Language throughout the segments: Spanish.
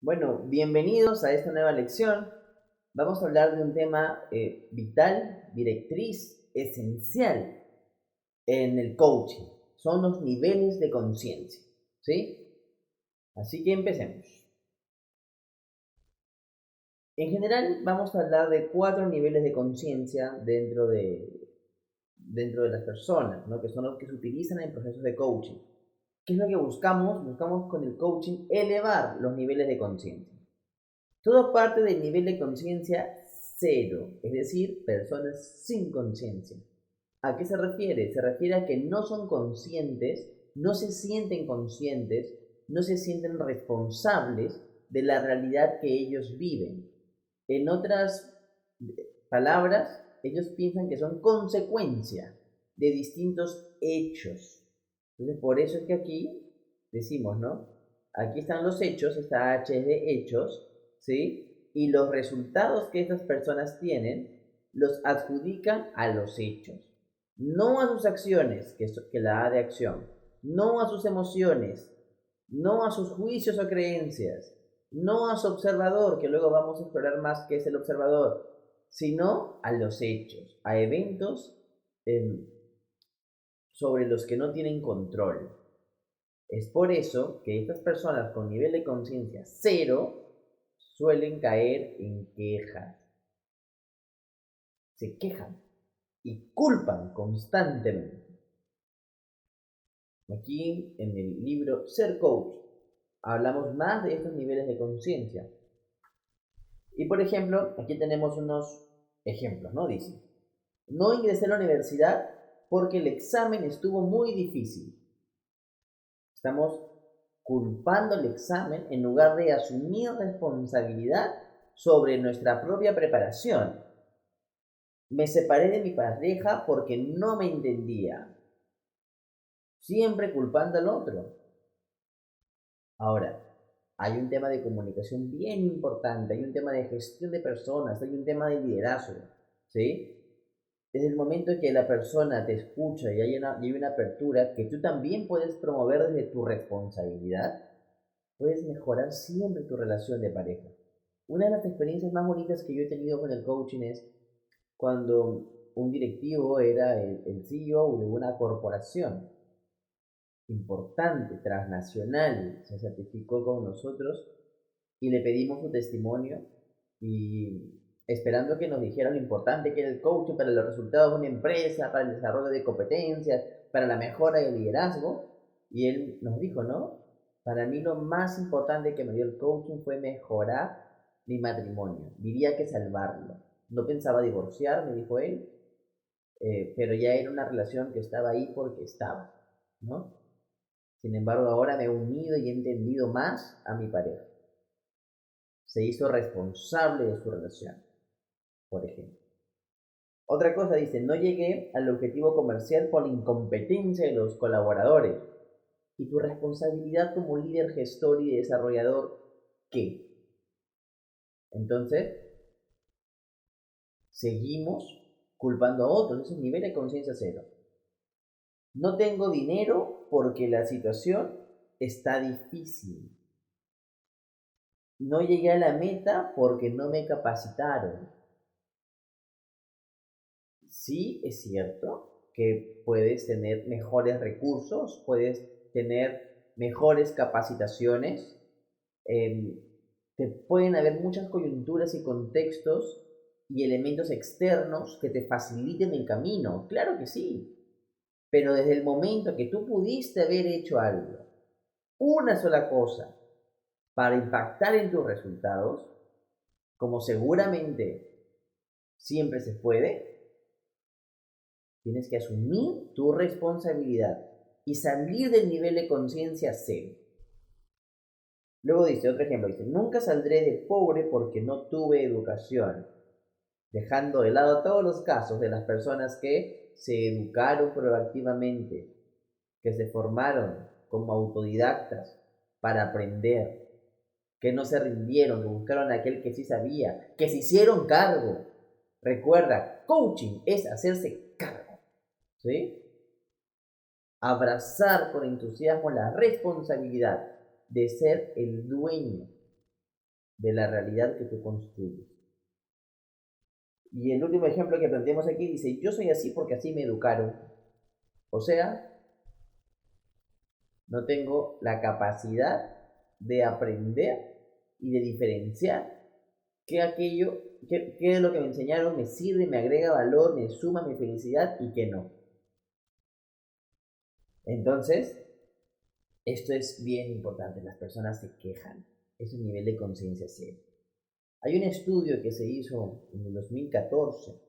Bueno, bienvenidos a esta nueva lección. Vamos a hablar de un tema vital, directriz, esencial en el coaching. Son los niveles de conciencia, ¿sí? Así que empecemos. En general vamos a hablar de 4 niveles de conciencia dentro de las personas, ¿no? Que son los que se utilizan en procesos de coaching. ¿Qué es lo que buscamos? Buscamos con el coaching elevar los niveles de conciencia. Todo parte del nivel de conciencia cero, es decir, personas sin conciencia. ¿A qué se refiere? Se refiere a que no son conscientes, no se sienten conscientes, no se sienten responsables de la realidad que ellos viven. En otras palabras, ellos piensan que son consecuencia de distintos hechos. Entonces, por eso es que aquí decimos, ¿no? Aquí están los hechos, esta H es de hechos, ¿sí? Y los resultados que estas personas tienen los adjudican a los hechos, no a sus acciones, que la A de acción, no a sus emociones, no a sus juicios o creencias, no a su observador, que luego vamos a explorar más qué es el observador, sino a los hechos, a eventos sobre los que no tienen control. Es por eso que estas personas con nivel de conciencia cero suelen caer en quejas. Se quejan y culpan constantemente. Aquí en el libro Ser Coach hablamos más de estos niveles de conciencia. Y por ejemplo, aquí tenemos unos ejemplos, ¿no? Dice, no ingresé a la universidad porque el examen estuvo muy difícil. Estamos culpando el examen en lugar de asumir responsabilidad sobre nuestra propia preparación. Me separé de mi pareja porque no me entendía. Siempre culpando al otro. Ahora, hay un tema de comunicación bien importante, hay un tema de gestión de personas, hay un tema de liderazgo, ¿sí? Desde el momento en que la persona te escucha y hay una apertura que tú también puedes promover desde tu responsabilidad, puedes mejorar siempre tu relación de pareja. Una de las experiencias más bonitas que yo he tenido con el coaching es cuando un directivo era el CEO de una corporación importante, transnacional, se certificó con nosotros y le pedimos su testimonio y esperando que nos dijera lo importante que era el coaching para los resultados de una empresa, para el desarrollo de competencias, para la mejora del liderazgo. Y él nos dijo, ¿no? Para mí lo más importante que me dio el coaching fue mejorar mi matrimonio. Diría que salvarlo. No pensaba divorciar, me dijo él, pero ya era una relación que estaba ahí porque estaba, ¿no? Sin embargo, ahora me he unido y he entendido más a mi pareja. Se hizo responsable de su relación, por ejemplo. Otra cosa dice, no llegué al objetivo comercial por la incompetencia de los colaboradores. ¿Y tu responsabilidad como líder, gestor y desarrollador qué? Entonces, seguimos culpando a otros. Ese es nivel de conciencia cero. No tengo dinero porque la situación está difícil. No llegué a la meta porque no me capacitaron. Sí, es cierto que puedes tener mejores recursos, puedes tener mejores capacitaciones, eh, te pueden haber muchas coyunturas y contextos y elementos externos que te faciliten el camino, claro que sí, pero desde el momento que tú pudiste haber hecho algo, una sola cosa, para impactar en tus resultados, como seguramente siempre se puede, tienes que asumir tu responsabilidad y salir del nivel de conciencia cero. Luego dice, otro ejemplo, dice, nunca saldré de pobre porque no tuve educación, dejando de lado todos los casos de las personas que se educaron proactivamente, que se formaron como autodidactas para aprender, que no se rindieron, que buscaron a aquel que sí sabía, que se hicieron cargo. Recuerda, coaching es hacerse cargo, ¿sí? Abrazar con entusiasmo la responsabilidad de ser el dueño de la realidad que tú construyes. Y el último ejemplo que planteamos aquí dice, yo soy así porque así me educaron. O sea, no tengo la capacidad de aprender y de diferenciar qué aquello, qué es lo que me enseñaron me sirve, me agrega valor, me suma mi felicidad y qué no. Entonces, esto es bien importante, las personas se quejan, es un nivel de conciencia cero. Hay un estudio que se hizo en el 2014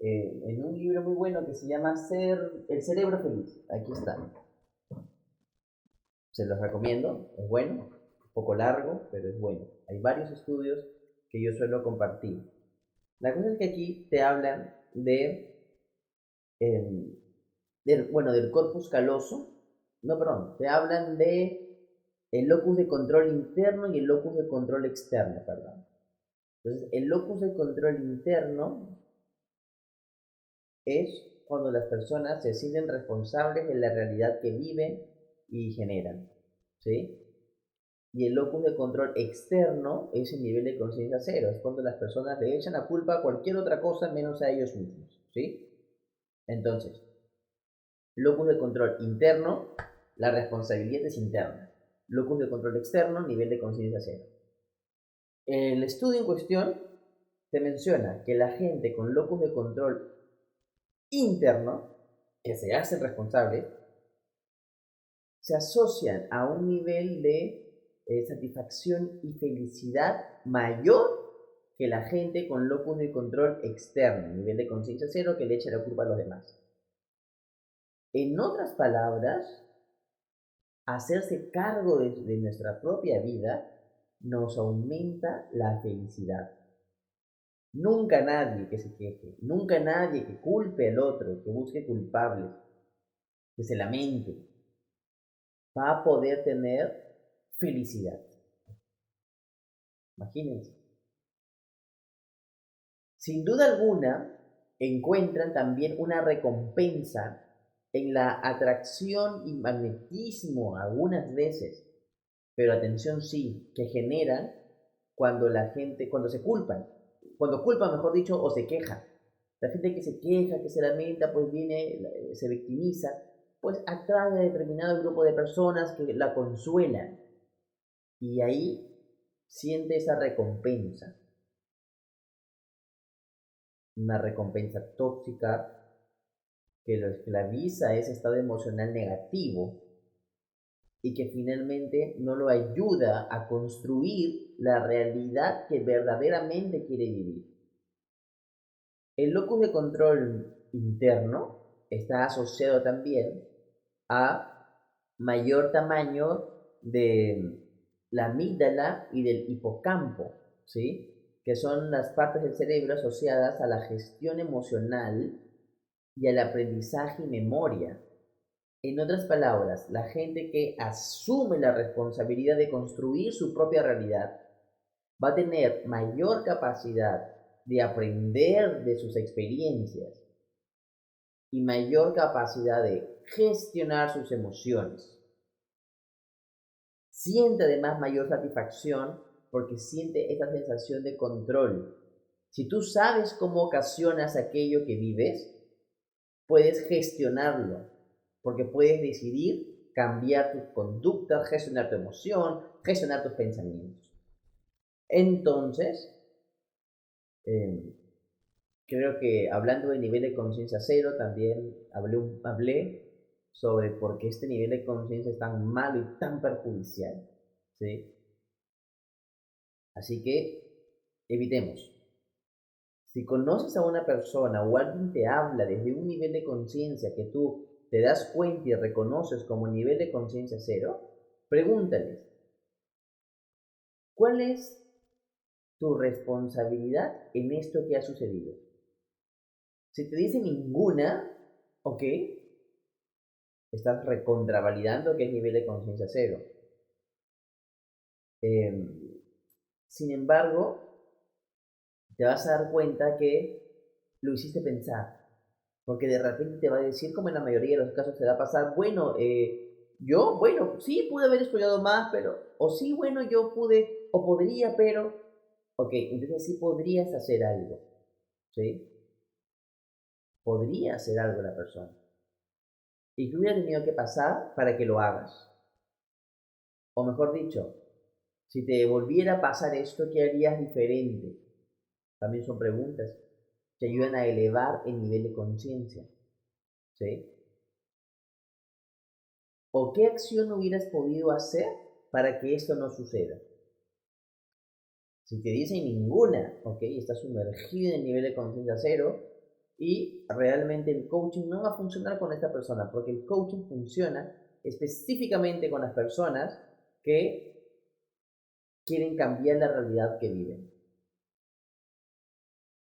en un libro muy bueno que se llama El cerebro feliz. Aquí está. Se los recomiendo, es bueno, un poco largo, pero es bueno. Hay varios estudios que yo suelo compartir. La cosa es que aquí te hablan eh, del corpus caloso. No, perdón, te hablan de el locus de control interno y el locus de control externo, perdón. Entonces, el locus de control interno es cuando las personas se sienten responsables de la realidad que viven y generan, ¿sí? Y el locus de control externo es el nivel de conciencia cero, es cuando las personas le echan la culpa a cualquier otra cosa menos a ellos mismos, ¿sí? Entonces, locus de control interno, la responsabilidad es interna. Locus de control externo, nivel de conciencia cero. El estudio en cuestión te menciona que la gente con locus de control interno, que se hacen responsables, se asocian a un nivel de satisfacción y felicidad mayor que la gente con locus de control externo, nivel de conciencia cero, que le echa la culpa a los demás. En otras palabras, hacerse cargo de nuestra propia vida nos aumenta la felicidad. Nunca nadie que se queje, nunca nadie que culpe al otro, que busque culpables, que se lamente, va a poder tener felicidad. Imagínense. Sin duda alguna, encuentran también una recompensa en la atracción y magnetismo algunas veces, pero atención sí, que generan cuando se culpan, cuando culpan, mejor dicho, o se queja. La gente que se queja, que se lamenta, pues viene, se victimiza, pues atrae a determinado grupo de personas que la consuelan y ahí siente esa recompensa, una recompensa tóxica que lo esclaviza a ese estado emocional negativo y que finalmente no lo ayuda a construir la realidad que verdaderamente quiere vivir. El locus de control interno está asociado también a mayor tamaño de la amígdala y del hipocampo, ¿sí? Que son las partes del cerebro asociadas a la gestión emocional y al aprendizaje y memoria. En otras palabras, la gente que asume la responsabilidad de construir su propia realidad va a tener mayor capacidad de aprender de sus experiencias y mayor capacidad de gestionar sus emociones. Siente además mayor satisfacción porque siente esta sensación de control. Si tú sabes cómo ocasionas aquello que vives, puedes gestionarlo, porque puedes decidir cambiar tus conductas, gestionar tu emoción, gestionar tus pensamientos. Entonces, eh, creo que hablando de nivel de conciencia cero, también hablé sobre por qué este nivel de conciencia es tan malo y tan perjudicial, ¿sí? Así que evitemos. Si conoces a una persona o alguien te habla desde un nivel de conciencia que tú te das cuenta y reconoces como nivel de conciencia cero, pregúntales, ¿cuál es tu responsabilidad en esto que ha sucedido? Si te dice ninguna, ok, estás recontravalidando que es nivel de conciencia cero. Sin embargo, te vas a dar cuenta que lo hiciste pensar, porque de repente te va a decir, como en la mayoría de los casos te va a pasar, bueno, yo, bueno, sí pude haber estudiado más, pero, o sí, bueno, yo pude o podría, pero, ok, entonces sí podrías hacer algo, ¿sí? Podría hacer algo la persona. ¿Y qué hubiera tenido que pasar para que lo hagas? O mejor dicho, si te volviera a pasar esto, ¿qué harías diferente? También son preguntas que ayudan a elevar el nivel de conciencia, ¿sí? ¿O qué acción hubieras podido hacer para que esto no suceda? Si te dicen ninguna, ok, estás sumergido en el nivel de conciencia cero y realmente el coaching no va a funcionar con esta persona, porque el coaching funciona específicamente con las personas que quieren cambiar la realidad que viven.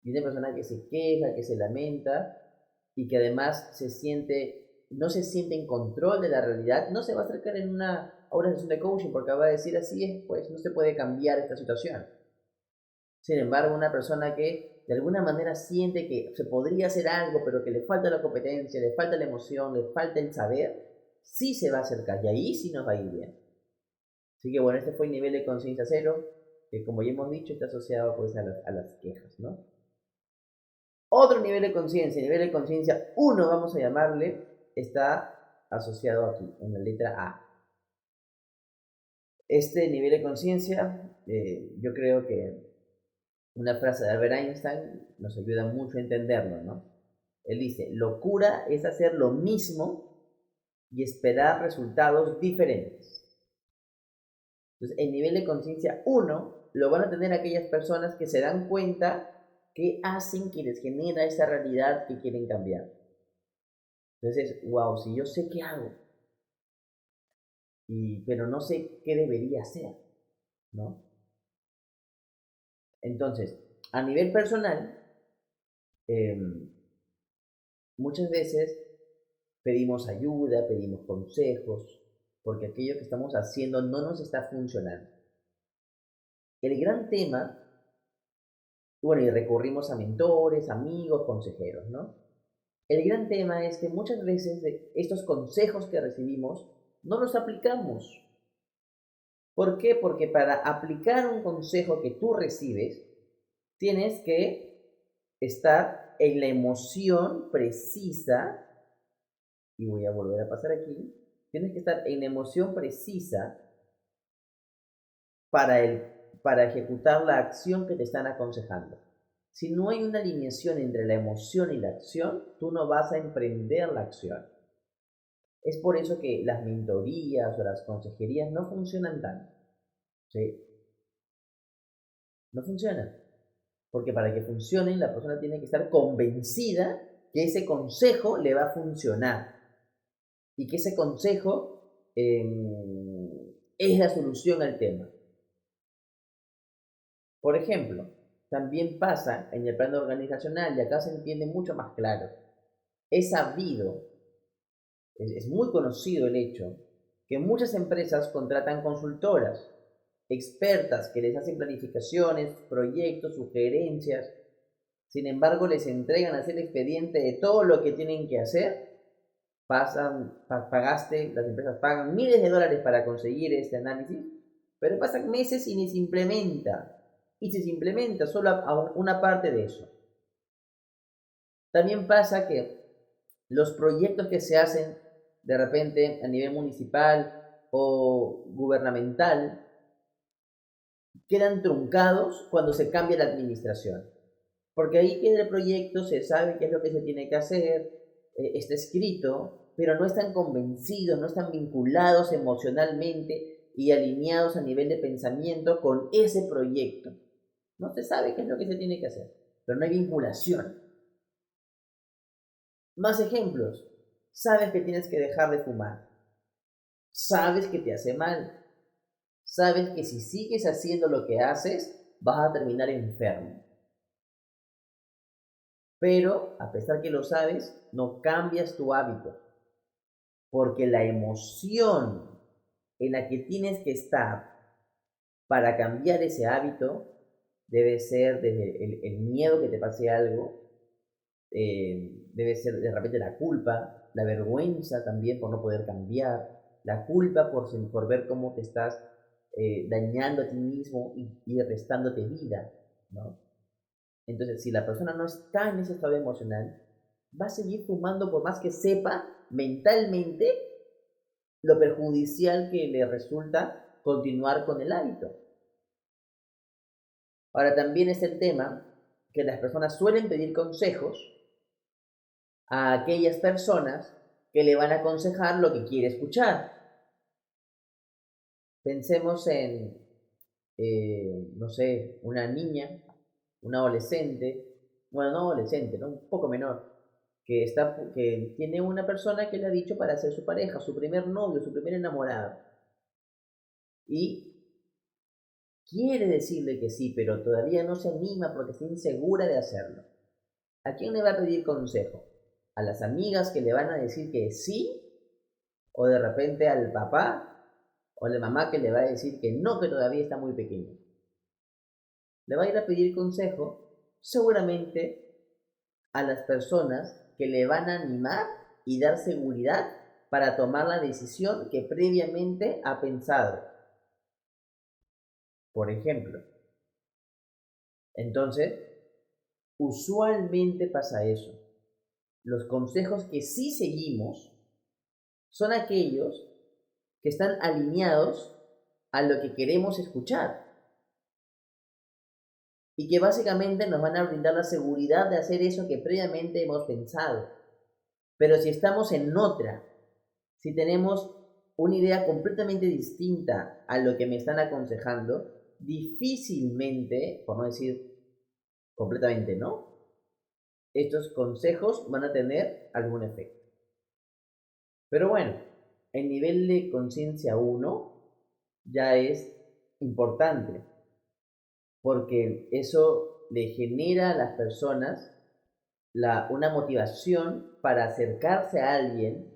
Y una persona que se queja, que se lamenta y que además no se siente en control de la realidad, no se va a acercar a una sesión de coaching porque va a decir así es, pues no se puede cambiar esta situación. Sin embargo, una persona que de alguna manera siente que se podría hacer algo, pero que le falta la competencia, le falta la emoción, le falta el saber, sí se va a acercar y ahí sí nos va a ir bien. Así que bueno, este fue el nivel de conciencia cero, que como ya hemos dicho está asociado pues a las quejas, ¿no? Otro nivel de conciencia 1 vamos a llamarle, está asociado aquí, en la letra A. Este nivel de conciencia, yo creo que una frase de Albert Einstein nos ayuda mucho a entenderlo, ¿no? Él dice, locura es hacer lo mismo y esperar resultados diferentes. Entonces, el nivel de conciencia 1 lo van a tener aquellas personas que se dan cuenta que hacen que les genera esa realidad que quieren cambiar. Entonces, wow, si yo sé qué hago, pero no sé qué debería hacer, ¿no? Entonces, a nivel personal, eh, muchas veces pedimos ayuda, pedimos consejos, porque aquello que estamos haciendo no nos está funcionando. El gran tema, bueno, y recurrimos a mentores, amigos, consejeros, ¿no? El gran tema es que muchas veces estos consejos que recibimos no los aplicamos. ¿Por qué? Porque para aplicar un consejo que tú recibes, tienes que estar en la emoción precisa, y voy a volver a pasar aquí, tienes que estar en la emoción precisa para ejecutar la acción que te están aconsejando. Si no hay una alineación entre la emoción y la acción, tú no vas a emprender la acción. Es por eso que las mentorías o las consejerías no funcionan tanto. ¿Sí? No funcionan. Porque para que funcionen, la persona tiene que estar convencida que ese consejo le va a funcionar. Y que ese consejo es la solución al tema. Por ejemplo, también pasa en el plano organizacional, y acá se entiende mucho más claro. Es sabido, es muy conocido el hecho, que muchas empresas contratan consultoras, expertas que les hacen planificaciones, proyectos, sugerencias. Sin embargo, les entregan así el expediente de todo lo que tienen que hacer. Pagaste, las empresas pagan miles de dólares para conseguir este análisis, pero pasan meses y ni se implementa. Y si se implementa solo a una parte de eso. También pasa que los proyectos que se hacen de repente a nivel municipal o gubernamental quedan truncados cuando se cambia la administración. Porque ahí queda el proyecto, se sabe qué es lo que se tiene que hacer, está escrito, pero no están convencidos, no están vinculados emocionalmente y alineados a nivel de pensamiento con ese proyecto. No se sabe qué es lo que se tiene que hacer, pero no hay vinculación. Más ejemplos. Sabes que tienes que dejar de fumar. Sabes que te hace mal. Sabes que si sigues haciendo lo que haces, vas a terminar enfermo. Pero, a pesar que lo sabes, no cambias tu hábito. Porque la emoción en la que tienes que estar para cambiar ese hábito debe ser desde el miedo que te pase algo, debe ser de repente la culpa, la vergüenza también por no poder cambiar, la culpa por ver cómo te estás dañando a ti mismo y restándote vida, ¿no? Entonces, si la persona no está en ese estado emocional, va a seguir fumando por más que sepa mentalmente lo perjudicial que le resulta continuar con el hábito. Ahora también es el tema que las personas suelen pedir consejos a aquellas personas que le van a aconsejar lo que quiere escuchar. Pensemos en, no sé, una niña, un adolescente, bueno, no adolescente, ¿no? Un poco menor, que tiene una persona que le ha dicho para ser su pareja, su primer novio, su primer enamorado. Y quiere decirle que sí, pero todavía no se anima porque está insegura de hacerlo. ¿A quién le va a pedir consejo? ¿A las amigas que le van a decir que sí? ¿O de repente al papá o a la mamá que le va a decir que no, que todavía está muy pequeño? Le va a ir a pedir consejo seguramente a las personas que le van a animar y dar seguridad para tomar la decisión que previamente ha pensado. Por ejemplo, entonces, usualmente pasa eso. Los consejos que sí seguimos son aquellos que están alineados a lo que queremos escuchar y que básicamente nos van a brindar la seguridad de hacer eso que previamente hemos pensado. Pero si estamos en otra, si tenemos una idea completamente distinta a lo que me están aconsejando, difícilmente, por no decir completamente no, estos consejos van a tener algún efecto. Pero bueno, el nivel de conciencia 1 ya es importante, porque eso le genera a las personas una motivación para acercarse a alguien,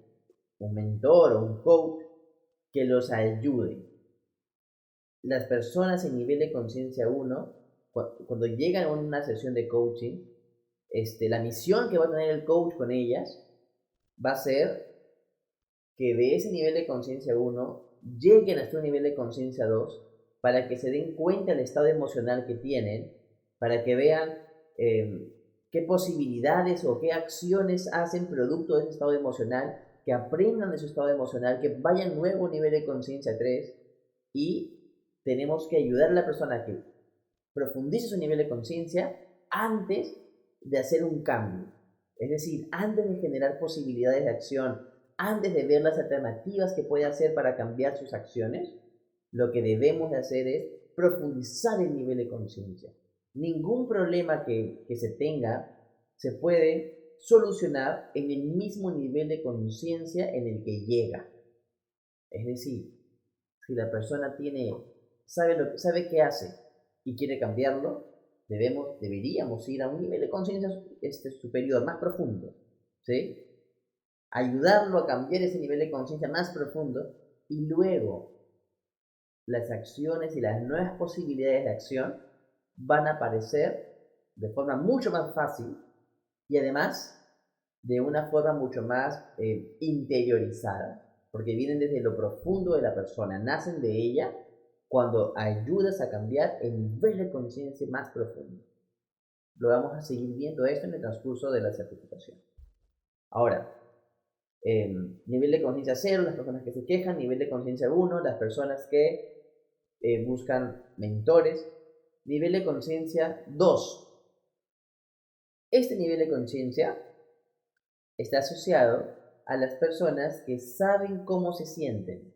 un mentor o un coach, que los ayude. Las personas en nivel de conciencia 1, cuando llegan a una sesión de coaching, la misión que va a tener el coach con ellas va a ser que de ese nivel de conciencia 1 lleguen hasta un nivel de conciencia 2 para que se den cuenta del estado emocional que tienen, para que vean qué posibilidades o qué acciones hacen producto de ese estado emocional, que aprendan de su estado emocional, que vayan luego a un nivel de conciencia 3 y tenemos que ayudar a la persona a que profundice su nivel de conciencia antes de hacer un cambio. Es decir, antes de generar posibilidades de acción, antes de ver las alternativas que puede hacer para cambiar sus acciones, lo que debemos de hacer es profundizar el nivel de conciencia. Ningún problema que se tenga se puede solucionar en el mismo nivel de conciencia en el que llega. Es decir, si la persona sabe qué hace y quiere cambiarlo, deberíamos ir a un nivel de conciencia superior, más profundo, ¿sí? Ayudarlo a cambiar ese nivel de conciencia más profundo y luego las acciones y las nuevas posibilidades de acción van a aparecer de forma mucho más fácil y además de una forma mucho más interiorizada, porque vienen desde lo profundo de la persona, nacen de ella cuando ayudas a cambiar el nivel de conciencia más profundo. Lo vamos a seguir viendo esto en el transcurso de la certificación. Ahora, nivel de conciencia 0, las personas que se quejan; nivel de conciencia 1, las personas que buscan mentores; nivel de conciencia 2. Este nivel de conciencia está asociado a las personas que saben cómo se sienten.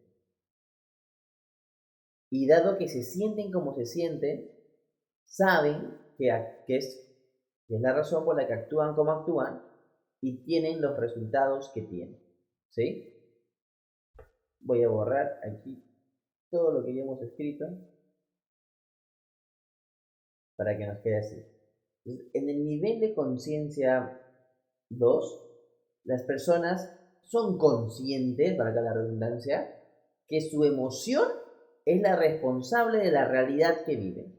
Y dado que se sienten como se sienten, saben que es la razón por la que actúan como actúan y tienen los resultados que tienen. ¿Sí? Voy a borrar aquí todo lo que ya hemos escrito para que nos quede así. Entonces, en el nivel de conciencia 2, las personas son conscientes, para que la redundancia, que su emoción es la responsable de la realidad que viven.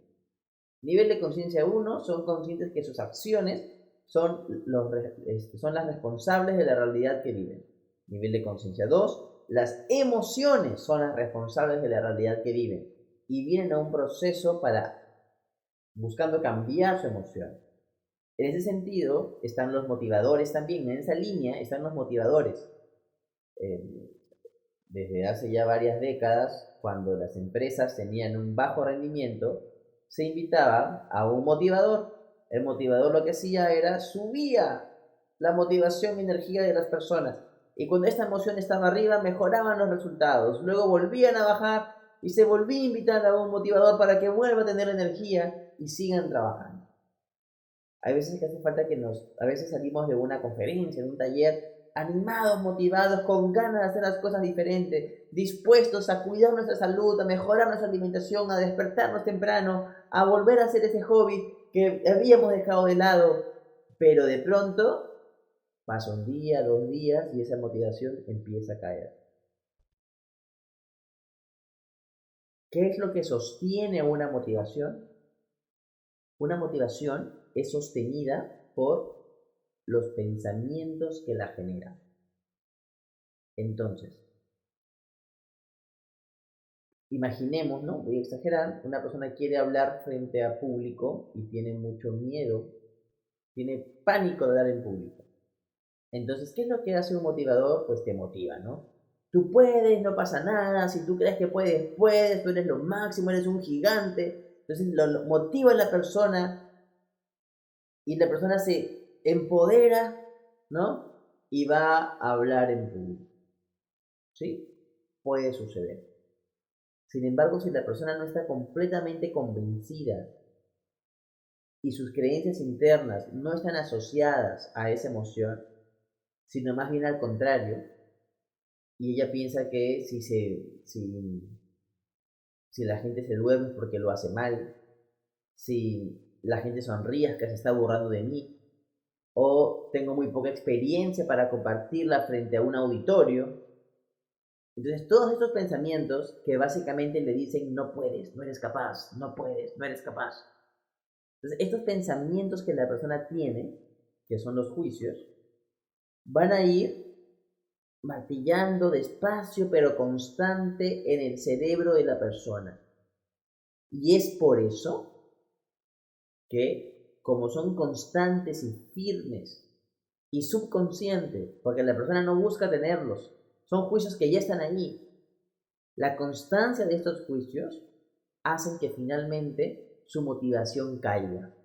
Nivel de conciencia 1, son conscientes que sus acciones son las responsables de la realidad que viven. Nivel de conciencia 2, las emociones son las responsables de la realidad que viven. y vienen a un proceso para buscando cambiar su emoción. En ese sentido están los motivadores también, en esa línea están los motivadores. Desde hace ya varias décadas, cuando las empresas tenían un bajo rendimiento, se invitaba a un motivador. El motivador lo que hacía era subía la motivación y energía de las personas. Y cuando esta emoción estaba arriba, mejoraban los resultados. Luego volvían a bajar y se volvía a invitar a un motivador para que vuelva a tener energía y sigan trabajando. Hay veces que hace falta a veces salimos de una conferencia, de un taller, animados, motivados, con ganas de hacer las cosas diferentes, dispuestos a cuidar nuestra salud, a mejorar nuestra alimentación, a despertarnos temprano, a volver a hacer ese hobby que habíamos dejado de lado. Pero de pronto pasa un día, 2 días y esa motivación empieza a caer. ¿Qué es lo que sostiene una motivación? Una motivación es sostenida por los pensamientos que la generan. Entonces, imaginemos, ¿no? Voy a exagerar, una persona quiere hablar frente a público y tiene mucho miedo, tiene pánico de hablar en público. Entonces, ¿qué es lo que hace un motivador? Pues te motiva, ¿no? Tú puedes, no pasa nada, si tú crees que puedes, puedes, tú eres lo máximo, eres un gigante. Entonces lo motiva a la persona y la persona se empodera, ¿no? Y va a hablar en público. ¿Sí? Puede suceder. Sin embargo, si la persona no está completamente convencida y sus creencias internas no están asociadas a esa emoción, sino más bien al contrario, y ella piensa que si la gente se duerme es porque lo hace mal, si la gente sonríe es que se está burlando de mí, o tengo muy poca experiencia para compartirla frente a un auditorio. Entonces, todos estos pensamientos que básicamente le dicen no puedes, no eres capaz, no puedes, no eres capaz. Entonces, estos pensamientos que la persona tiene, que son los juicios, van a ir martillando despacio pero constante en el cerebro de la persona. Y es por eso que, como son constantes y firmes y subconscientes, porque la persona no busca tenerlos, son juicios que ya están allí. La constancia de estos juicios hacen que finalmente su motivación caiga.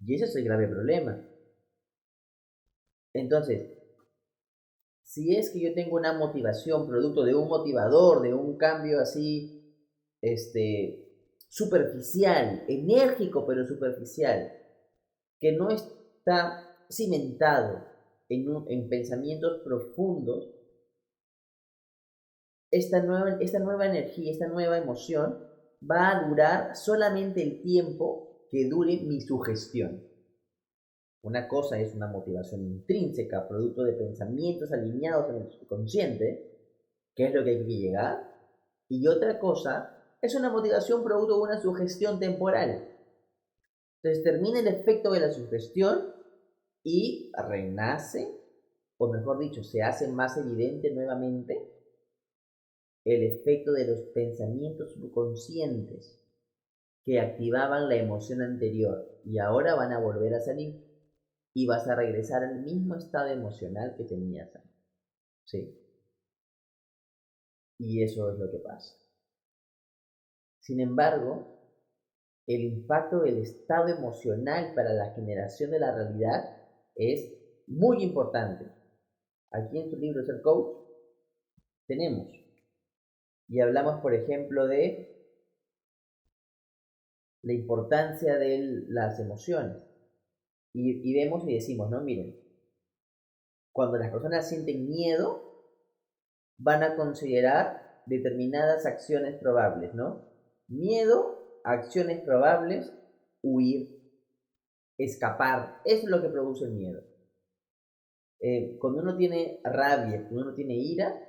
Y ese es el grave problema. Entonces, si es que yo tengo una motivación producto de un motivador, de un cambio así, superficial, enérgico pero superficial, que no está cimentado en pensamientos profundos, esta nueva energía, esta nueva emoción va a durar solamente el tiempo que dure mi sugestión. Una cosa es una motivación intrínseca, producto de pensamientos alineados en el subconsciente, que es lo que hay que llegar, y otra cosa es una motivación producto de una sugestión temporal. Entonces termina el efecto de la sugestión y renace, o mejor dicho, se hace más evidente nuevamente el efecto de los pensamientos subconscientes que activaban la emoción anterior y ahora van a volver a salir y vas a regresar al mismo estado emocional que tenías antes. ¿Sí? Y eso es lo que pasa. Sin embargo, el impacto del estado emocional para la generación de la realidad es muy importante. Aquí en su libro Ser Coach tenemos y hablamos, por ejemplo, de la importancia de las emociones. Y vemos y decimos, no, miren, cuando las personas sienten miedo, van a considerar determinadas acciones probables, ¿no? Miedo, acciones probables, huir, escapar. Eso es lo que produce el miedo. Cuando uno tiene rabia, cuando uno tiene ira,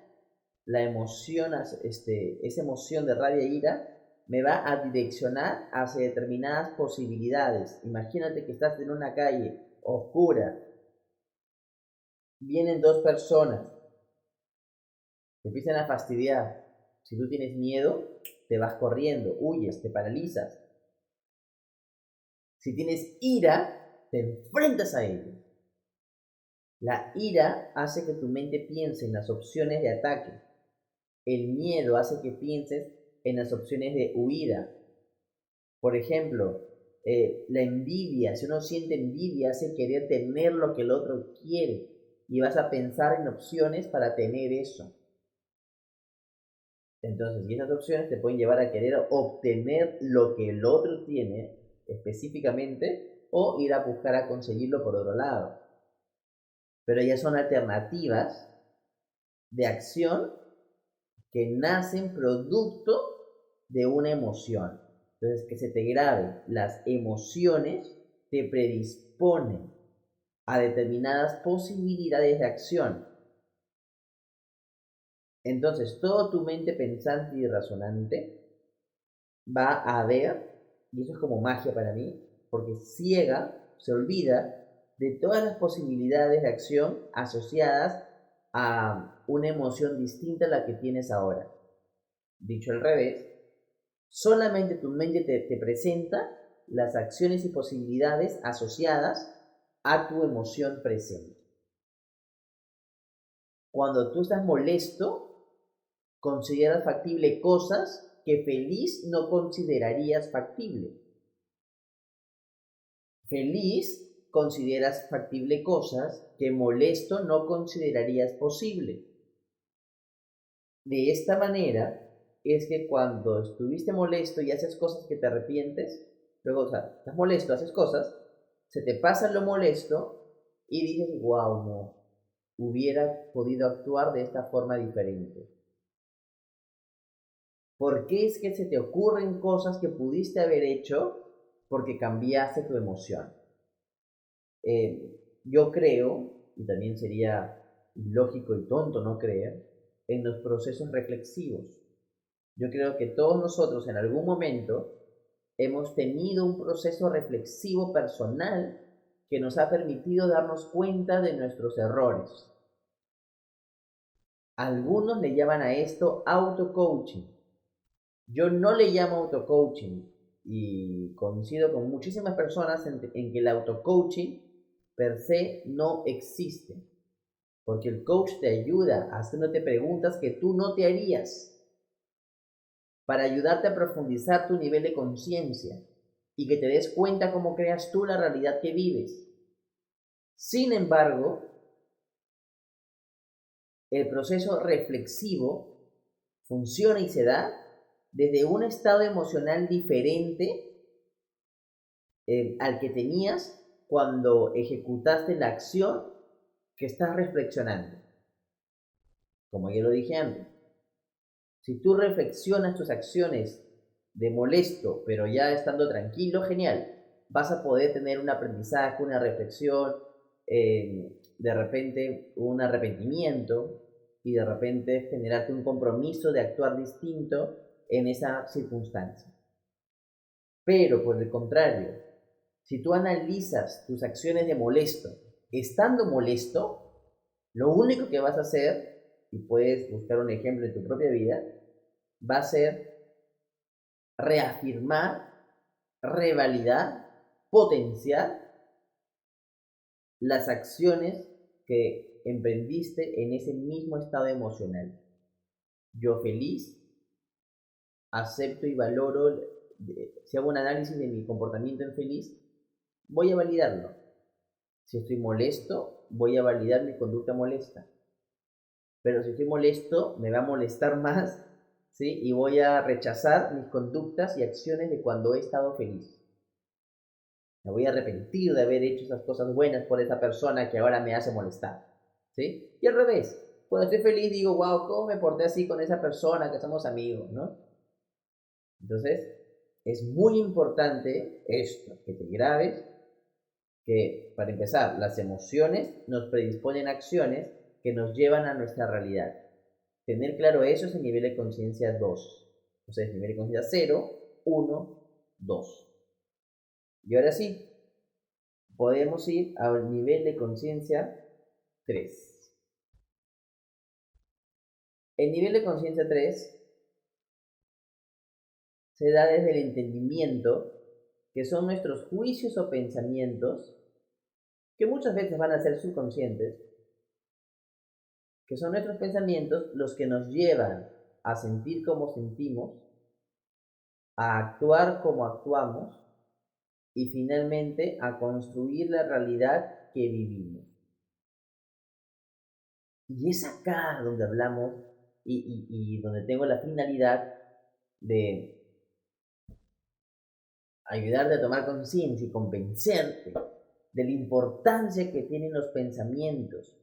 la emoción, esa emoción de rabia e ira me va a direccionar hacia determinadas posibilidades. Imagínate que estás en una calle oscura, vienen dos personas, te empiezan a fastidiar, Si tú tienes miedo, te vas corriendo, huyes, te paralizas. Si tienes ira, te enfrentas a ello. La ira hace que tu mente piense en las opciones de ataque. El miedo hace que pienses en las opciones de huida. Por ejemplo, la envidia, si uno siente envidia, hace querer tener lo que el otro quiere y vas a pensar en opciones para tener eso. Entonces, y esas opciones te pueden llevar a querer obtener lo que el otro tiene específicamente o ir a buscar a conseguirlo por otro lado. Pero ya son alternativas de acción que nacen producto de una emoción. Entonces, que se te grabe, las emociones te predisponen a determinadas posibilidades de acción. Entonces, toda tu mente pensante y razonante va a ver, y eso es como magia para mí, porque ciega, se olvida de todas las posibilidades de acción asociadas a una emoción distinta a la que tienes ahora. Dicho al revés, solamente tu mente te presenta las acciones y posibilidades asociadas a tu emoción presente. Cuando tú estás molesto, consideras factible cosas que feliz no considerarías factible. Feliz consideras factible cosas que molesto no considerarías posible. De esta manera es que cuando estuviste molesto y haces cosas que te arrepientes, luego, o sea, estás molesto, haces cosas, se te pasa lo molesto y dices, wow, no, hubiera podido actuar de esta forma diferente. ¿Por qué es que se te ocurren cosas que pudiste haber hecho? Porque cambiaste tu emoción. Yo creo, y también sería ilógico y tonto no creer, en los procesos reflexivos. Yo creo que todos nosotros en algún momento hemos tenido un proceso reflexivo personal que nos ha permitido darnos cuenta de nuestros errores. Algunos le llaman a esto auto-coaching. Yo no le llamo auto-coaching y coincido con muchísimas personas en que el auto-coaching per se no existe. Porque el coach te ayuda haciéndote preguntas que tú no te harías para ayudarte a profundizar tu nivel de conciencia y que te des cuenta cómo creas tú la realidad que vives. Sin embargo, el proceso reflexivo funciona y se da desde un estado emocional diferente al que tenías cuando ejecutaste la acción que estás reflexionando. Como ya lo dije antes, si tú reflexionas tus acciones de molesto, pero ya estando tranquilo, genial, vas a poder tener un aprendizaje, una reflexión, de repente un arrepentimiento y de repente generarte un compromiso de actuar distinto en esa circunstancia. Pero por el contrario, si tú analizas tus acciones de molesto, estando molesto, lo único que vas a hacer, y puedes buscar un ejemplo en tu propia vida, va a ser reafirmar, revalidar, potenciar las acciones que emprendiste en ese mismo estado emocional. Yo feliz, acepto y valoro, si hago un análisis de mi comportamiento en feliz, voy a validarlo. Si estoy molesto, voy a validar mi conducta molesta. Pero si estoy molesto, me va a molestar más, ¿sí? Y voy a rechazar mis conductas y acciones de cuando he estado feliz. Me voy a arrepentir de haber hecho esas cosas buenas por esa persona que ahora me hace molestar, ¿sí? Y al revés, cuando estoy feliz digo, wow, ¿cómo me porté así con esa persona que somos amigos, ¿no? Entonces, es muy importante esto, que te grabes, que para empezar, las emociones nos predisponen a acciones que nos llevan a nuestra realidad. Tener claro eso es el nivel de conciencia 2. Entonces, nivel de conciencia 0, 1, 2. Y ahora sí, podemos ir al nivel de conciencia 3. El nivel de conciencia 3 se da desde el entendimiento, que son nuestros juicios o pensamientos, que muchas veces van a ser subconscientes, que son nuestros pensamientos los que nos llevan a sentir como sentimos, a actuar como actuamos y finalmente a construir la realidad que vivimos. Y es acá donde hablamos y donde tengo la finalidad de ayudarte a tomar conciencia y convencerte de la importancia que tienen los pensamientos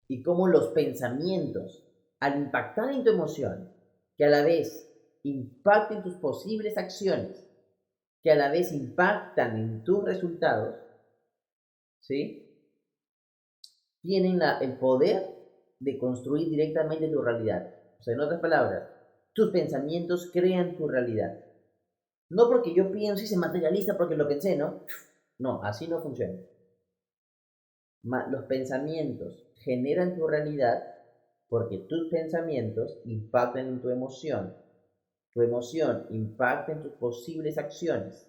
y cómo los pensamientos, al impactar en tu emoción, que a la vez impacten tus posibles acciones, que a la vez impactan en tus resultados, ¿sí? Tienen el poder de construir directamente tu realidad. O sea, en otras palabras, tus pensamientos crean tu realidad. No porque yo pienso y se materializa porque lo pensé, ¿no? No, así no funciona. Los pensamientos generan tu realidad porque tus pensamientos impactan en tu emoción impacta en tus posibles acciones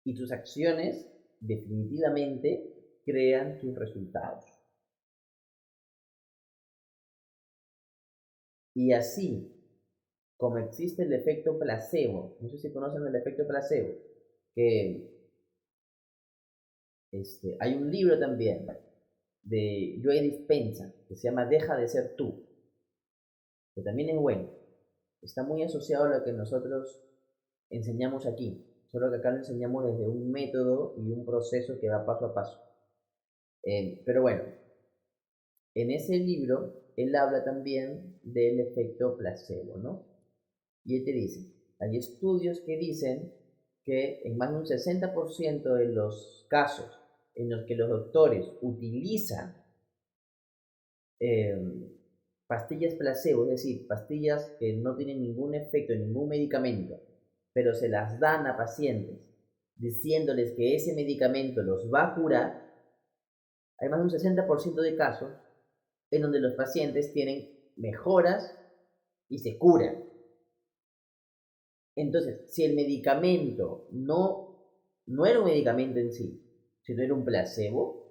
y tus acciones definitivamente crean tus resultados. Y así como existe el efecto placebo, no sé si conocen el efecto placebo, que hay un libro también de Joe Dispenza que se llama Deja de ser tú, que también es bueno. Está muy asociado a lo que nosotros enseñamos aquí, solo que acá lo enseñamos desde un método y un proceso que va paso a paso. Pero bueno, en ese libro él habla también del efecto placebo, ¿no? Y él te dice, hay estudios que dicen que en más de un 60% de los casos en los que los doctores utilizan pastillas placebo, es decir, pastillas que no tienen ningún efecto, ningún medicamento, pero se las dan a pacientes diciéndoles que ese medicamento los va a curar, hay más de un 60% de casos en donde los pacientes tienen mejoras y se curan. Entonces, si el medicamento no era un medicamento en sí, sino era un placebo,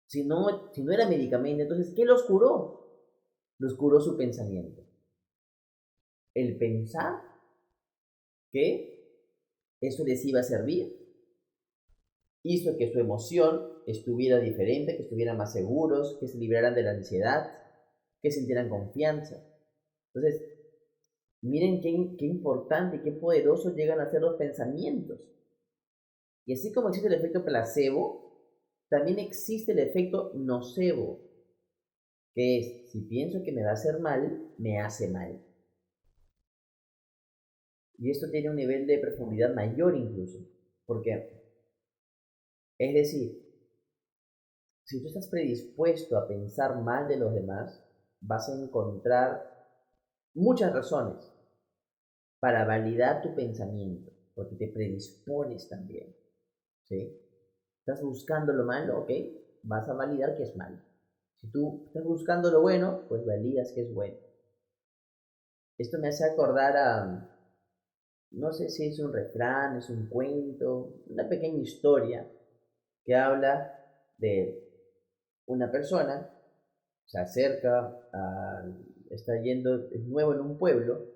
si no era medicamento, entonces, ¿qué los curó? Los curó su pensamiento. El pensar que eso les iba a servir hizo que su emoción estuviera diferente, que estuvieran más seguros, que se liberaran de la ansiedad, que sintieran confianza. Entonces, miren qué importante y qué poderoso llegan a ser los pensamientos. Y así como existe el efecto placebo, también existe el efecto nocebo, que es, si pienso que me va a hacer mal, me hace mal. Y esto tiene un nivel de profundidad mayor incluso, porque, es decir, si tú estás predispuesto a pensar mal de los demás, vas a encontrar muchas razones para validar tu pensamiento, porque te predispones también, ¿sí? Estás buscando lo malo, ok, vas a validar que es malo. Si tú estás buscando lo bueno, pues validas que es bueno. Esto me hace acordar no sé si es un refrán, es un cuento, una pequeña historia que habla de una persona, se acerca, está yendo, es nuevo en un pueblo,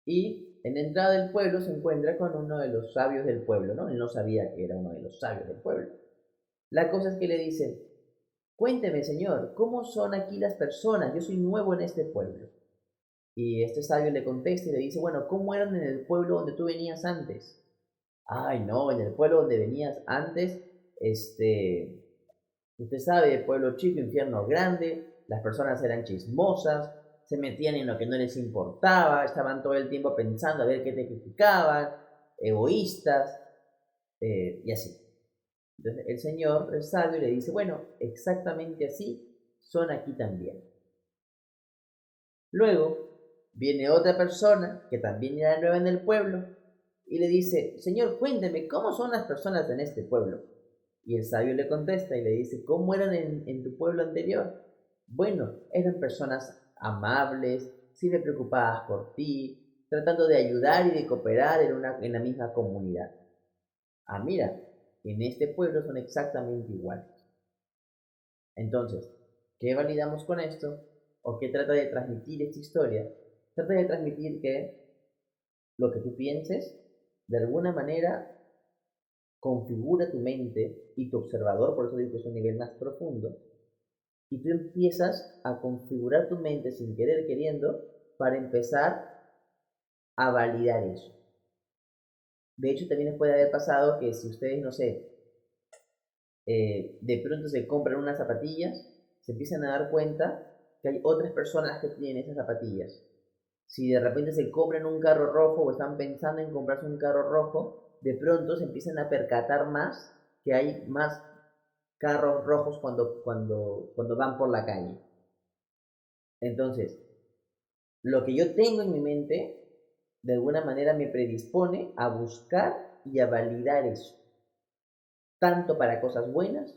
y en la entrada del pueblo se encuentra con uno de los sabios del pueblo, ¿no? Él no sabía que era uno de los sabios del pueblo. La cosa es que le dice, cuénteme, señor, ¿cómo son aquí las personas? Yo soy nuevo en este pueblo. Y este sabio le contesta y le dice, bueno, ¿cómo eran en el pueblo donde tú venías antes? Ay, no, en el pueblo donde venías antes, usted sabe, pueblo chico, infierno grande, las personas eran chismosas, se metían en lo que no les importaba, estaban todo el tiempo pensando a ver qué te criticaban, egoístas, y así. Entonces el Señor, el sabio, le dice, bueno, exactamente así son aquí también. Luego viene otra persona que también era nueva en el pueblo y le dice, Señor, cuénteme, ¿cómo son las personas en este pueblo? Y el sabio le contesta y le dice, ¿cómo eran en tu pueblo anterior? Bueno, eran personas amables, siempre preocupadas por ti, tratando de ayudar y de cooperar en la misma comunidad. Ah, mira, en este pueblo son exactamente iguales. Entonces, ¿qué validamos con esto? ¿O qué trata de transmitir esta historia? Trata de transmitir que lo que tú pienses, de alguna manera, configura tu mente y tu observador, por eso digo que es un nivel más profundo, y tú empiezas a configurar tu mente sin querer queriendo para empezar a validar eso. De hecho, también les puede haber pasado que si ustedes, no sé, de pronto se compran unas zapatillas, se empiezan a dar cuenta que hay otras personas que tienen esas zapatillas. Si de repente se compran un carro rojo o están pensando en comprarse un carro rojo, de pronto se empiezan a percatar más que hay más carros rojos cuando van por la calle. Entonces, lo que yo tengo en mi mente, de alguna manera me predispone a buscar y a validar eso, tanto para cosas buenas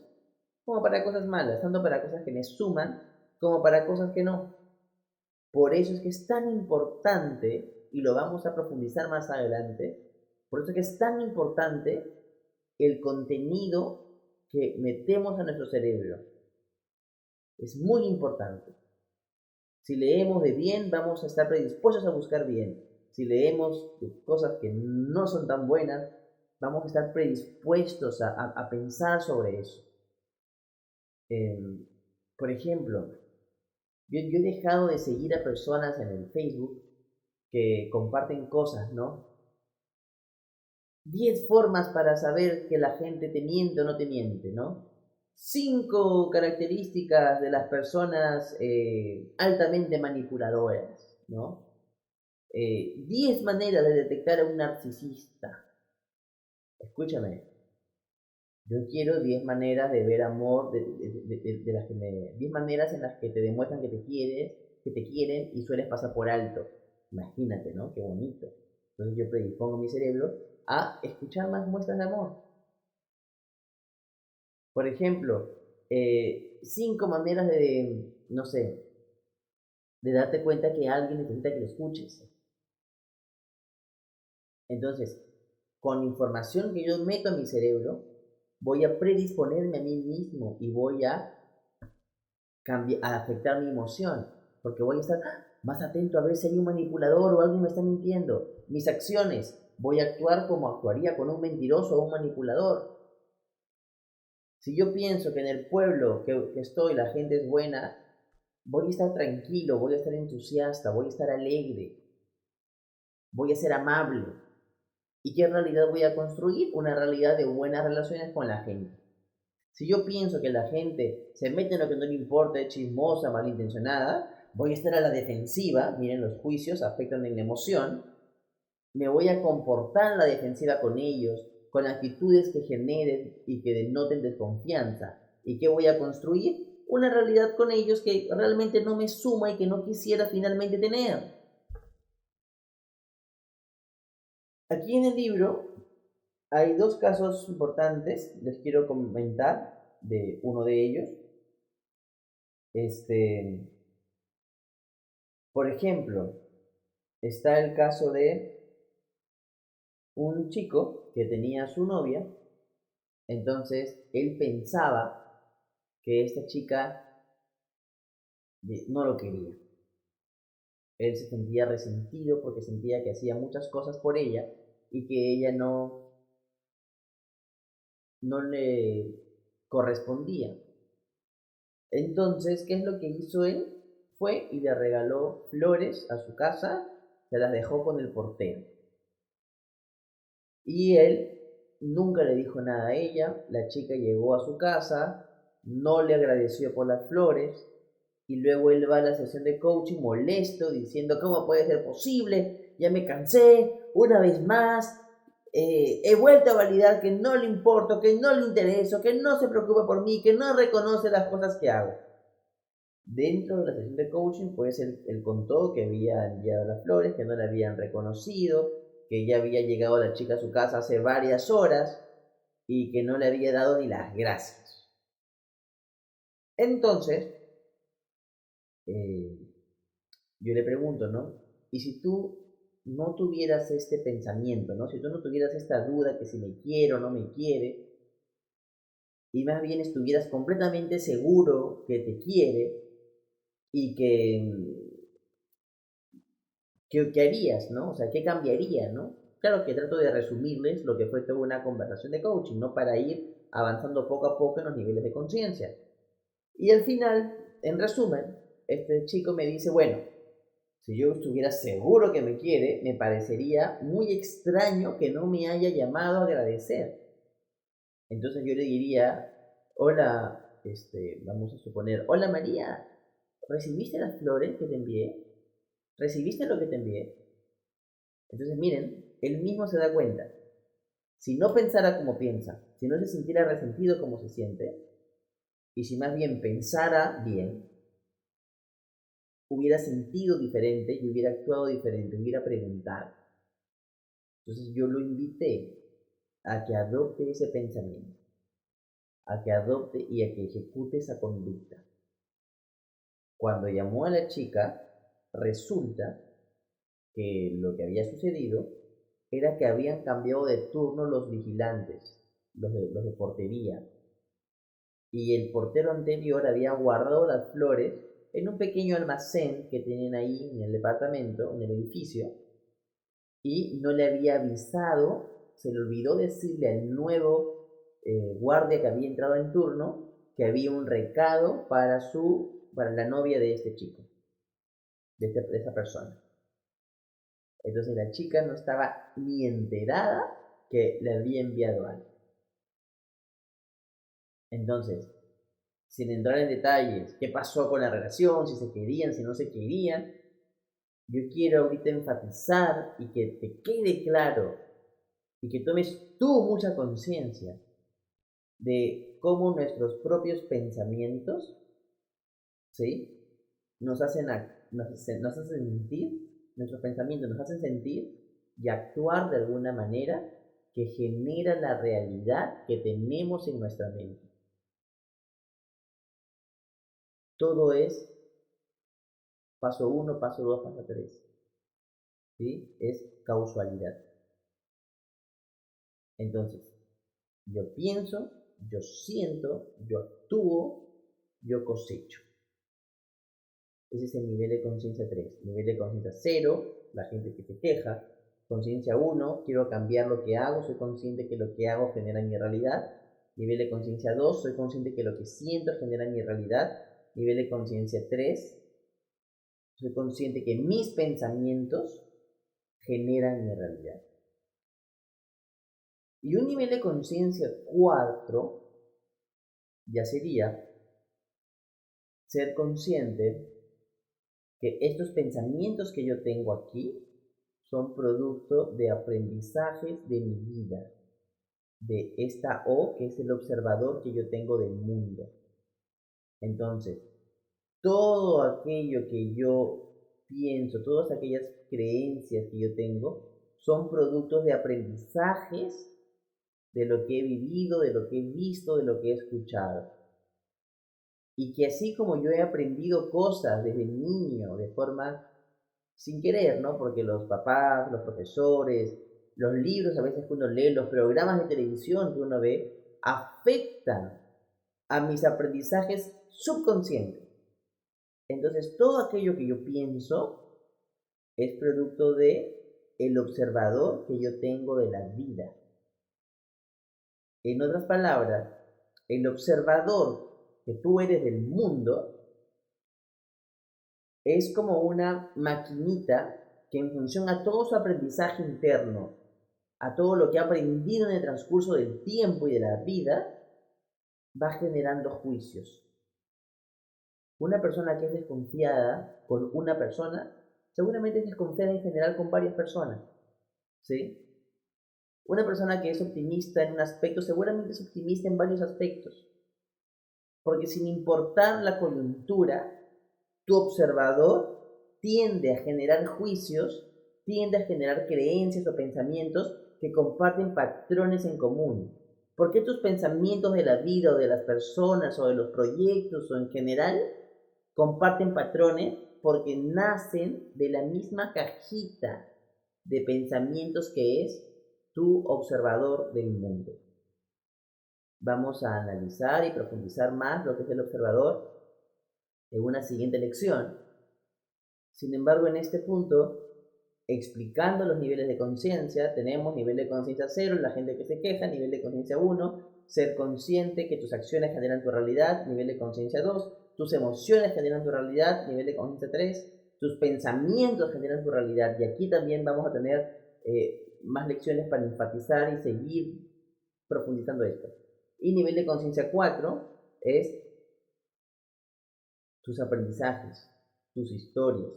como para cosas malas, tanto para cosas que me suman como para cosas que no. Por eso es que es tan importante, y lo vamos a profundizar más adelante, por eso es que es tan importante el contenido que metemos a nuestro cerebro. Es muy importante. Si leemos de bien, vamos a estar predispuestos a buscar bien. Si leemos de cosas que no son tan buenas, vamos a estar predispuestos a pensar sobre eso. Por ejemplo, yo he dejado de seguir a personas en el Facebook que comparten cosas, ¿no? 10 formas para saber que la gente te miente o no te miente, ¿no? 5 características de las personas altamente manipuladoras, ¿no? 10 maneras de detectar a un narcisista. Escúchame, yo quiero 10 maneras de ver amor, de las que 10 maneras en las que te demuestran que te quieren y sueles pasar por alto. Imagínate, ¿no? Qué bonito. Entonces yo predispongo mi cerebro a escuchar más muestras de amor. Por ejemplo, 5 maneras no sé, de darte cuenta que alguien necesita que lo escuches. Entonces, con información que yo meto en mi cerebro, voy a predisponerme a mí mismo y voy a afectar mi emoción, porque voy a estar más atento a ver si hay un manipulador o alguien me está mintiendo. Mis acciones, voy a actuar como actuaría con un mentiroso o un manipulador. Si yo pienso que en el pueblo que estoy la gente es buena, voy a estar tranquilo, voy a estar entusiasta, voy a estar alegre, voy a ser amable. ¿Y qué realidad voy a construir? Una realidad de buenas relaciones con la gente. Si yo pienso que la gente se mete en lo que no le importa, es chismosa, malintencionada, voy a estar a la defensiva. Miren, los juicios afectan en la emoción. Me voy a comportar en la defensiva con ellos, con actitudes que generen y que denoten desconfianza. ¿Y qué voy a construir? Una realidad con ellos que realmente no me suma y que no quisiera finalmente tener. Aquí en el libro hay 2 casos importantes, les quiero comentar de uno de ellos. Por ejemplo, está el caso de un chico que tenía a su novia, entonces él pensaba que esta chica no lo quería. Él se sentía resentido porque sentía que hacía muchas cosas por ella y que ella no le correspondía. Entonces, ¿qué es lo que hizo él? Fue y le regaló flores a su casa, se las dejó con el portero. Y él nunca le dijo nada a ella, la chica llegó a su casa, no le agradeció por las flores, y luego él va a la sesión de coaching molesto, diciendo, ¿cómo puede ser posible? Ya me cansé, una vez más, he vuelto a validar que no le importo, que no le intereso, que no se preocupa por mí, que no reconoce las cosas que hago. Dentro de la sesión de coaching, pues él contó que había enviado las flores, que no le habían reconocido, que ya había llegado la chica a su casa hace varias horas y que no le había dado ni las gracias. Entonces, yo le pregunto, ¿no? Y si tú no tuvieras este pensamiento, ¿no? Si tú no tuvieras esta duda que si me quiere o no me quiere, y más bien estuvieras completamente seguro que te quiere y ¿qué harías, no? O sea, ¿qué cambiaría, no? Claro que trato de resumirles lo que fue toda una conversación de coaching, ¿no? Para ir avanzando poco a poco en los niveles de conciencia. Y al final, en resumen, este chico me dice, bueno, si yo estuviera seguro que me quiere, me parecería muy extraño que no me haya llamado a agradecer. Entonces yo le diría, hola, vamos a suponer, hola María, ¿recibiste las flores que te envié? ¿Recibiste lo que te envié? Entonces miren, él mismo se da cuenta. Si no pensara como piensa, si no se sintiera resentido como se siente, y si más bien pensara bien, hubiera sentido diferente y hubiera actuado diferente, hubiera preguntado. Entonces yo lo invité a que adopte ese pensamiento, a que adopte y a que ejecute esa conducta. Cuando llamó a la chica, resulta que lo que había sucedido era que habían cambiado de turno los vigilantes, los de portería, y el portero anterior había guardado las flores en un pequeño almacén que tienen ahí en el departamento, en el edificio, y no le había avisado, se le olvidó decirle al nuevo guardia que había entrado en turno que había un recado para la novia de este chico, de esa persona. Entonces la chica no estaba ni enterada que le había enviado algo. Entonces, sin entrar en detalles, qué pasó con la relación, si se querían, si no se querían, yo quiero ahorita enfatizar y que te quede claro y que tomes tú mucha conciencia de cómo nuestros propios pensamientos, ¿sí? Nos hacen sentir, nuestros pensamientos nos hacen sentir y actuar de alguna manera que genera la realidad que tenemos en nuestra mente. Todo es paso 1, paso 2, paso 3. ¿Sí? Es causalidad. Entonces, yo pienso, yo siento, yo actúo, yo cosecho. Ese es el nivel de conciencia 3. Nivel de conciencia 0, la gente que se queja. Conciencia 1, quiero cambiar lo que hago, soy consciente que lo que hago genera mi realidad. Nivel de conciencia 2, soy consciente que lo que siento genera mi realidad. Nivel de conciencia 3, soy consciente que mis pensamientos generan mi realidad. Y un nivel de conciencia 4 ya sería ser consciente que estos pensamientos que yo tengo aquí son producto de aprendizajes de mi vida, de esta O que es el observador que yo tengo del mundo. Entonces, todo aquello que yo pienso, todas aquellas creencias que yo tengo, son productos de aprendizajes de lo que he vivido, de lo que he visto, de lo que he escuchado. Y que así como yo he aprendido cosas desde niño de forma sin querer, ¿no? Porque los papás, los profesores, los libros a veces que uno lee, los programas de televisión que uno ve, afectan a mis aprendizajes subconscientes. Entonces, todo aquello que yo pienso es producto de el observador que yo tengo de la vida. En otras palabras, el observador que tú eres del mundo es como una maquinita que en función a todo su aprendizaje interno, a todo lo que ha aprendido en el transcurso del tiempo y de la vida, va generando juicios. Una persona que es desconfiada con una persona, seguramente es desconfiada en general con varias personas, ¿sí? Una persona que es optimista en un aspecto, seguramente es optimista en varios aspectos, porque sin importar la coyuntura, tu observador tiende a generar juicios, tiende a generar creencias o pensamientos que comparten patrones en común. ¿Por qué tus pensamientos de la vida o de las personas o de los proyectos o en general comparten patrones? porque nacen de la misma cajita de pensamientos que es tu observador del mundo. Vamos a analizar y profundizar más lo que es el observador en una siguiente lección. Sin embargo, en este punto, explicando los niveles de conciencia, tenemos nivel de conciencia 0, la gente que se queja, nivel de conciencia 1, ser consciente que tus acciones generan tu realidad, nivel de conciencia 2, tus emociones generan tu realidad, nivel de conciencia 3, tus pensamientos generan tu realidad. Y aquí también vamos a tener más lecciones para enfatizar y seguir profundizando esto. Y nivel de conciencia 4 es tus aprendizajes, tus historias,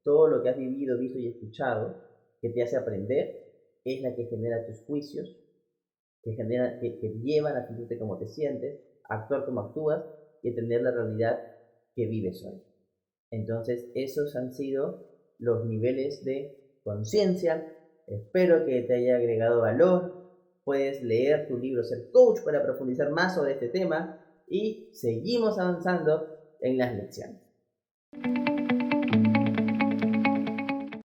todo lo que has vivido, visto y escuchado que te hace aprender, es la que genera tus juicios, que llevan a sentirte como te sientes, a actuar como actúas y entender la realidad que vives hoy. Entonces, esos han sido los niveles de conciencia. Espero que te haya agregado valor. Puedes leer tu libro Ser Coach para profundizar más sobre este tema y seguimos avanzando en las lecciones.